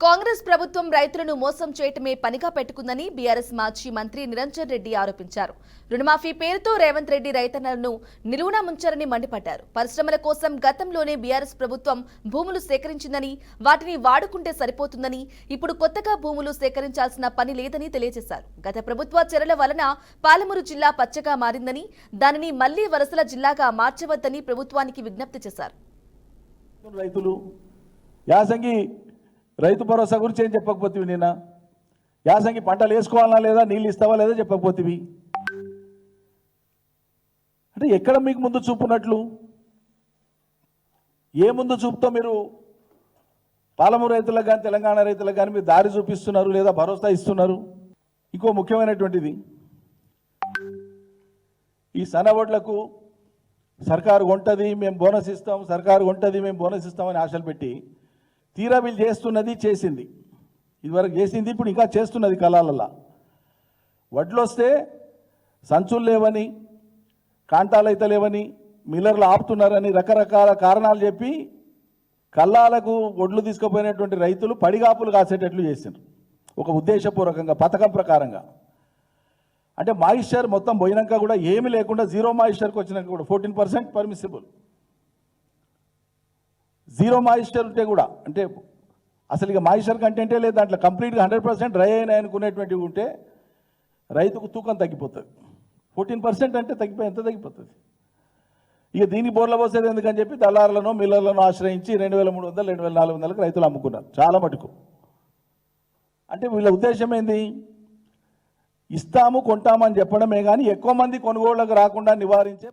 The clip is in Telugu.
కాంగ్రెస్ ప్రభుత్వం రైతులను మోసం చేయటమే పనిగా పెట్టుకుందని బీఆర్ఎస్ మాజీ మంత్రి నిరంజన్ రెడ్డి ఆరోపించారు. రుణమాఫీ పేరుతో రేవంత్ రెడ్డి రైతన్నలను నిలువునా ముంచారని మండిపడ్డారు. పరిశ్రమల కోసం గతంలోనే బీఆర్ఎస్ ప్రభుత్వం భూములు సేకరించిందని, వాటిని వాడుకుంటే సరిపోతుందని, ఇప్పుడు కొత్తగా భూములు సేకరించాల్సిన పని లేదని తెలియజేశారు. గత ప్రభుత్వ చర్యల వలన పాలమూరు జిల్లా పచ్చగా మారిందని, దానిని మళ్లీ వలసల జిల్లాగా మార్చవద్దని ప్రభుత్వానికి విజ్ఞప్తి చేశారు. రైతు భరోసా గురించి ఏం చెప్పకపోతివి, నిన్న యాసంగి పంటలు వేసుకోవాలా లేదా, నీళ్ళు ఇస్తావా లేదా చెప్పకపోతివి. అంటే ఎక్కడ మీకు ముందు చూపున్నట్లు, ఏ ముందు చూపుతో మీరు పాలమూరు రైతులకు కానీ తెలంగాణ రైతులకు కానీ మీరు దారి చూపిస్తున్నారు లేదా భరోసా ఇస్తున్నారు. ఇంకో ముఖ్యమైనటువంటిది, ఈ సన్నవడ్లకు సర్కారు కొంటది మేము బోనస్ ఇస్తాం, సర్కారు కొంటది మేము బోనస్ ఇస్తామని ఆశలు పెట్టి తీరా వీళ్ళు చేస్తున్నది చేసింది, ఇదివరకు చేసింది ఇప్పుడు ఇంకా చేస్తున్నది కళాలల్లా. వడ్లు వస్తే సంచులు లేవని, కాంటాలు అయితే లేవని, మిల్లర్లు ఆపుతున్నారని రకరకాల కారణాలు చెప్పి కళ్ళాలకు ఒడ్లు తీసుకుపోయినటువంటి రైతులు పడిగాపులు కాసేటట్లు చేసిండ్రు, ఒక ఉద్దేశపూర్వకంగా పథకం ప్రకారంగా. అంటే మాయిశ్చర్ మొత్తం పోయినాక కూడా ఏమీ లేకుండా జీరో మాయిశ్చర్కి వచ్చినాక కూడా 14% పర్మిసిబుల్. జీరో మాయిశ్చర్ ఉంటే కూడా, అంటే అసలు ఇక మాయిశ్చర్ కంటెంటే లేదు దాంట్లో, కంప్లీట్గా 100% డ్రై అయినాయి అనుకునేటువంటివి ఉంటే రైతుకు తూకం తగ్గిపోతుంది. 14% అంటే ఎంత తగ్గిపోతుంది. ఇక దీన్ని బోర్ల పోసేది ఎందుకని చెప్పి దళారులను మిల్లర్లను ఆశ్రయించి 2300 2400లకు రైతులు అమ్ముకున్నారు చాలా మటుకు. అంటే వీళ్ళ ఉద్దేశం ఏంది, ఇస్తాము కొంటామని చెప్పడమే కానీ ఎక్కువ మంది కొనుగోళ్లకు రాకుండా నివారించే